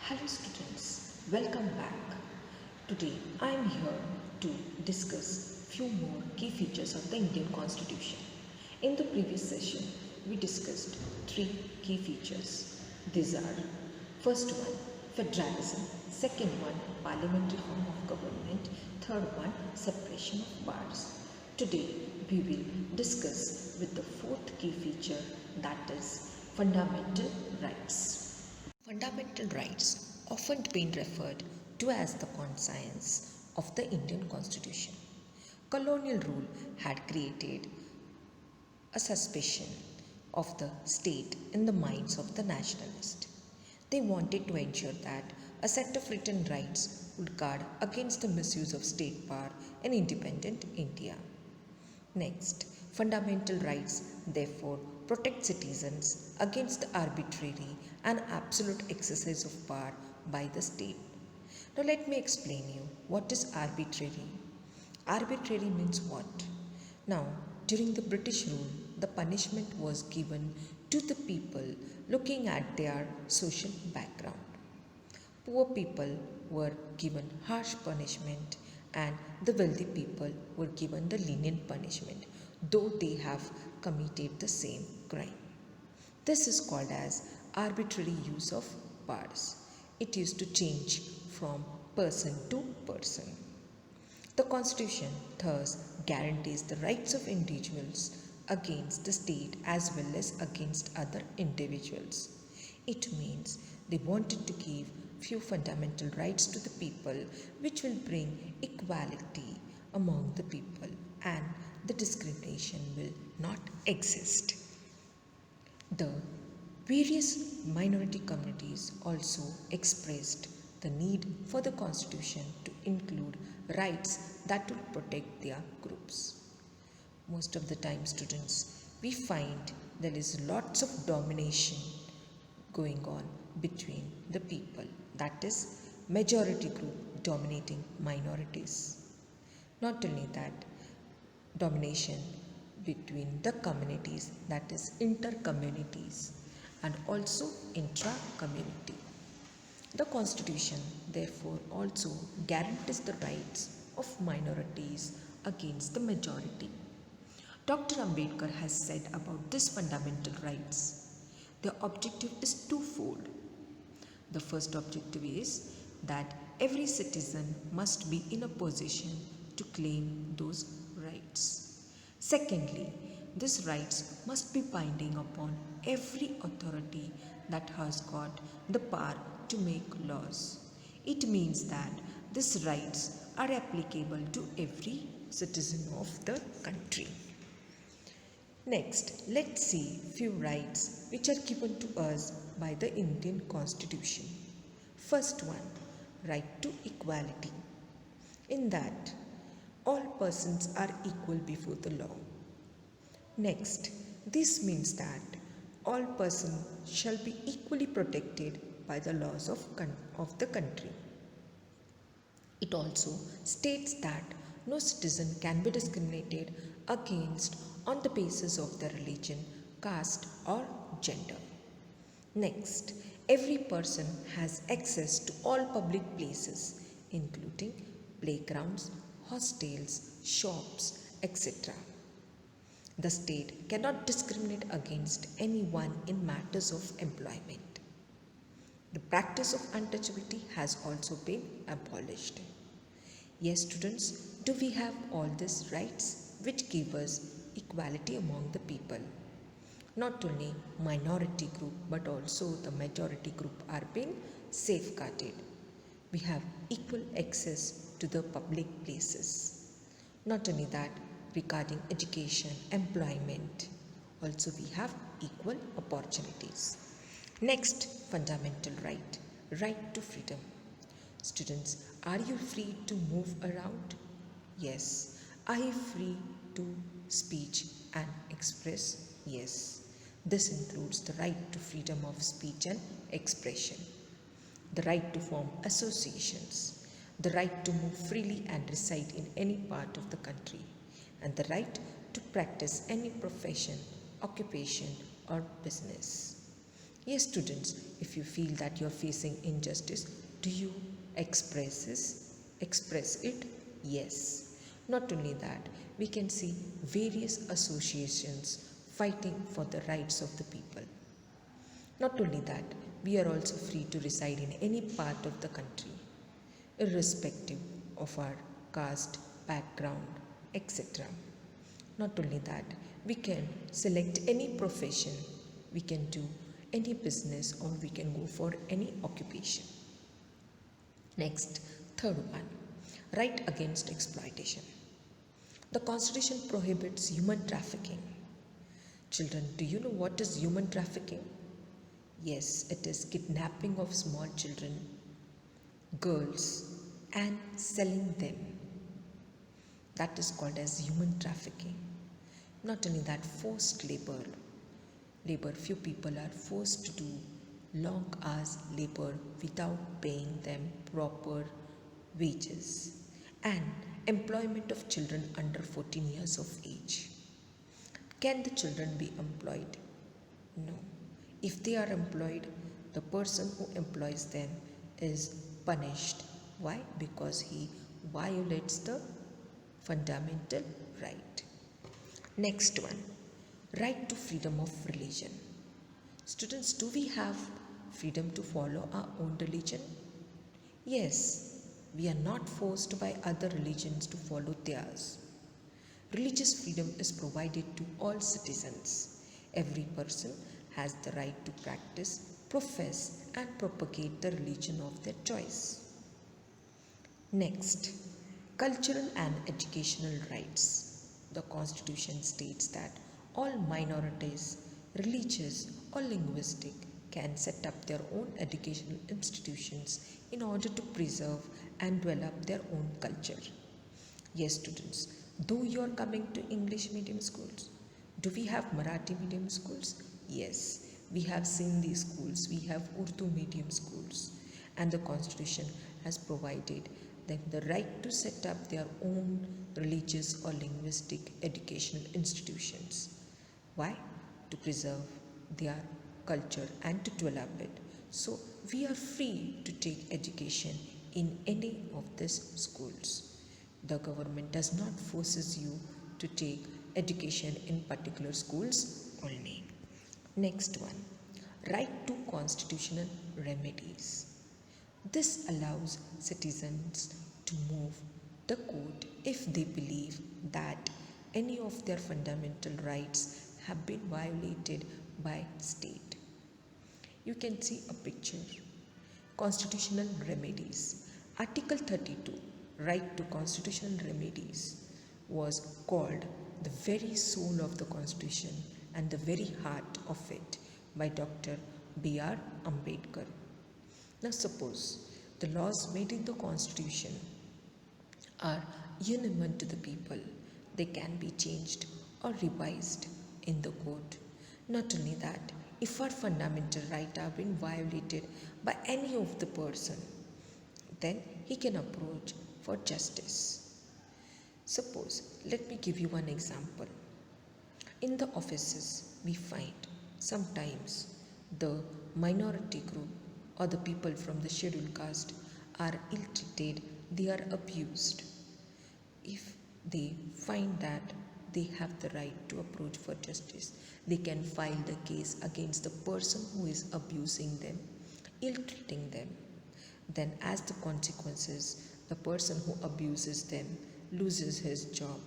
Hello students, welcome back. Today I am here to discuss few more key features of the Indian Constitution. In the previous session, we discussed three key features. These are first one, federalism, second one, parliamentary form of government, third one, separation of powers. Today we will discuss with the fourth key feature, that is fundamental rights. Fundamental rights, often been referred to as the conscience of the Indian Constitution. Colonial rule had created a suspicion of the state in the minds of the nationalists. They wanted to ensure that a set of written rights would guard against the misuse of state power in independent India. Next, fundamental rights therefore protect citizens against the arbitrary and absolute exercise of power by the state. Now let me explain you what is arbitrary. Arbitrary means what? Now, during the British rule, the punishment was given to the people looking at their social background. Poor people were given harsh punishment and the wealthy people were given the lenient punishment, though they have committed the same crime. This is called as arbitrary use of powers. It used to change from person to person. The Constitution thus guarantees the rights of individuals against the state as well as against other individuals. It means they wanted to give few fundamental rights to the people which will bring equality among the people and the discrimination will not exist. The various minority communities also expressed the need for the constitution to include rights that will protect their groups. Most of the time, students, we find there is lots of domination going on between the people, that is majority group dominating minorities. Not only that, domination between the communities, that is inter-communities, and also intra-community. The Constitution therefore also guarantees the rights of minorities against the majority. Dr. Ambedkar has said about these fundamental rights. The objective is twofold. The first objective is that every citizen must be in a position to claim those rights. Secondly, these rights must be binding upon every authority that has got the power to make laws. It means that these rights are applicable to every citizen of the country. Next, let's see few rights which are given to us by the Indian Constitution. First one, right to equality. In that, all persons are equal before the law. Next, this means that all persons shall be equally protected by the laws of the country. It also states that no citizen can be discriminated against on the basis of their religion, caste, or gender. Next, every person has access to all public places, including playgrounds, hostels, shops, etc. The state cannot discriminate against anyone in matters of employment. The practice of untouchability has also been abolished. Yes, students, do we have all these rights which give us equality among the people? Not only minority group but also the majority group are being safeguarded. We have equal access to the public places. Not only that, regarding education, employment, also we have equal opportunities. Next fundamental right, right to freedom. Students, are you free to move around? Yes. Are you free to speech and express? Yes. This includes the right to freedom of speech and expression, the right to form associations, the right to move freely and reside in any part of the country, and the right to practice any profession, occupation, or business. Yes, students, if you feel that you're facing injustice, do you express it? Yes. Not only that, we can see various associations fighting for the rights of the people. Not only that, we are also free to reside in any part of the country, irrespective of our caste, background, etc. Not only that, we can select any profession, we can do any business, or we can go for any occupation. Next, third one, right against exploitation. The Constitution prohibits human trafficking. Children, do you know what is human trafficking? Yes, it is kidnapping of small children, girls, and selling them. That is called as human trafficking. Not only that, forced labor. Few people are forced to do long hours labor without paying them proper wages. And employment of children under 14 years of age. Can the children be employed? No. If they are employed, the person who employs them is punished. Why? Because he violates the fundamental right. Next one, right to freedom of religion. Students, do we have freedom to follow our own religion? Yes, we are not forced by other religions to follow theirs. Religious freedom is provided to all citizens. Every person has the right to practice, profess, and propagate the religion of their choice. Next, cultural and educational rights. The Constitution states that all minorities, religious or linguistic, can set up their own educational institutions in order to preserve and develop their own culture. Yes, students, though you are coming to English medium schools, do we have Marathi medium schools? Yes, we have Sindhi schools, we have Urdu medium schools, and the Constitution has provided them the right to set up their own religious or linguistic educational institutions. Why? To preserve their culture and to develop it. So we are free to take education in any of these schools. The government does not forces you to take education in particular schools only. Next one, right to constitutional remedies. This allows citizens to move the court if they believe that any of their fundamental rights have been violated by state. You can see a picture. Constitutional remedies. Article 32, right to constitutional remedies, was called the very soul of the Constitution and the very heart of it by Dr. B.R. Ambedkar. Now suppose the laws made in the Constitution are uniform to the people. They can be changed or revised in the court. Not only that, if our fundamental rights are being violated by any of the person, then he can approach for justice. Suppose, let me give you one example. In the offices, we find sometimes the minority group or the people from the scheduled caste are ill-treated, they are abused. If they find that they have the right to approach for justice, they can file the case against the person who is abusing them, ill-treating them. Then as the consequences, the person who abuses them loses his job.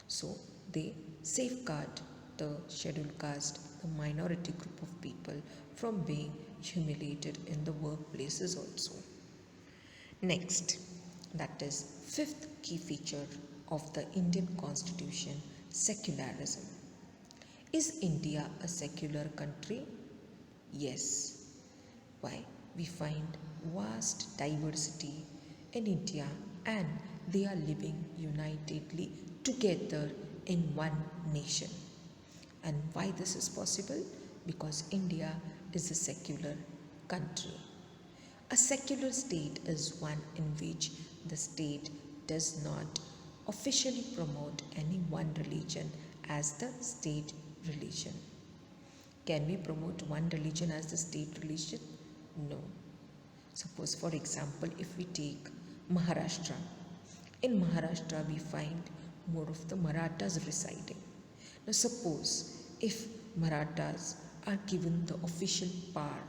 So they safeguard the scheduled caste, the minority group of people, from being humiliated in the workplaces also. Next, that is fifth key feature of the Indian Constitution, secularism. Is India a secular country? Yes. Why? We find vast diversity in India and they are living unitedly together in one nation. And why this is possible? Because India is a secular country. A secular state is one in which the state does not officially promote any one religion as the state religion. Can we promote one religion as the state religion? No. Suppose, for example, if we take Maharashtra, in Maharashtra we find more of the Marathas residing. Now, suppose if Marathas are given the official power,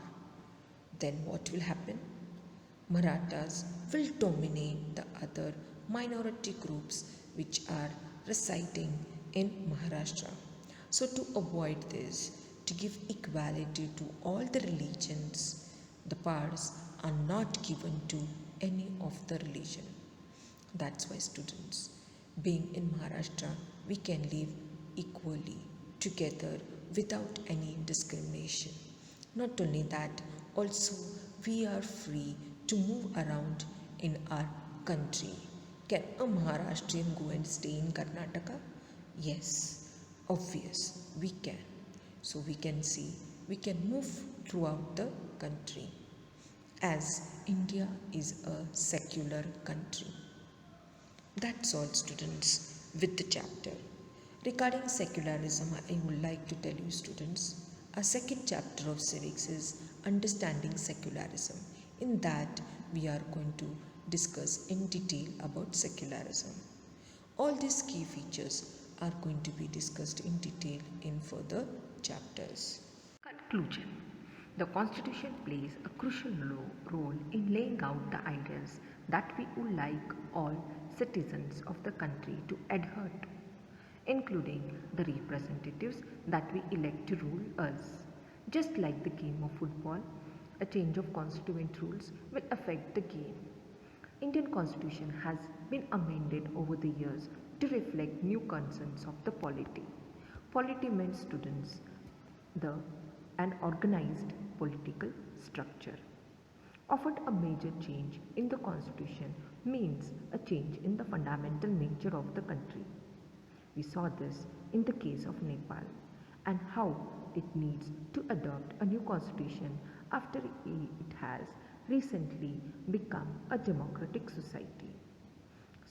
then what will happen? Marathas will dominate the other minority groups which are residing in Maharashtra. So, to avoid this, to give equality to all the religions, the powers are not given to any of the religion. That's why, students, being in Maharashtra, we can live equally together without any discrimination. Not only that, also we are free to move around in our country. Can a Maharashtrian go and stay in Karnataka? Yes, obvious, we can. So we can see, we can move throughout the country as India is a secular country. That's all, students, with the chapter. Regarding secularism, I would like to tell you, students, our second chapter of civics is Understanding Secularism. In that, we are going to discuss in detail about secularism. All these key features are going to be discussed in detail in further chapters. Conclusion. The Constitution plays a crucial role in laying out the ideals that we would like all citizens of the country to adhere to, including the representatives that we elect to rule us. Just like the game of football, a change of constituent rules will affect the game. Indian Constitution has been amended over the years to reflect new concerns of the polity. Polity meant, students, the an organized political structure. Often a major change in the constitution means a change in the fundamental nature of the country. We saw this in the case of Nepal and how it needs to adopt a new constitution after it has recently become a democratic society.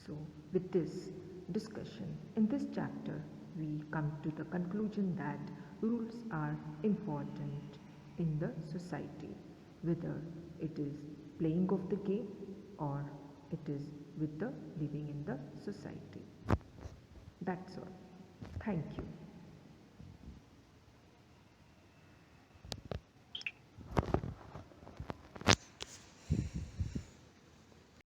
So, with this discussion in this chapter, we come to the conclusion that rules are important in the society, whether it is playing of the game or it is with the living in the society. That's all. Thank you.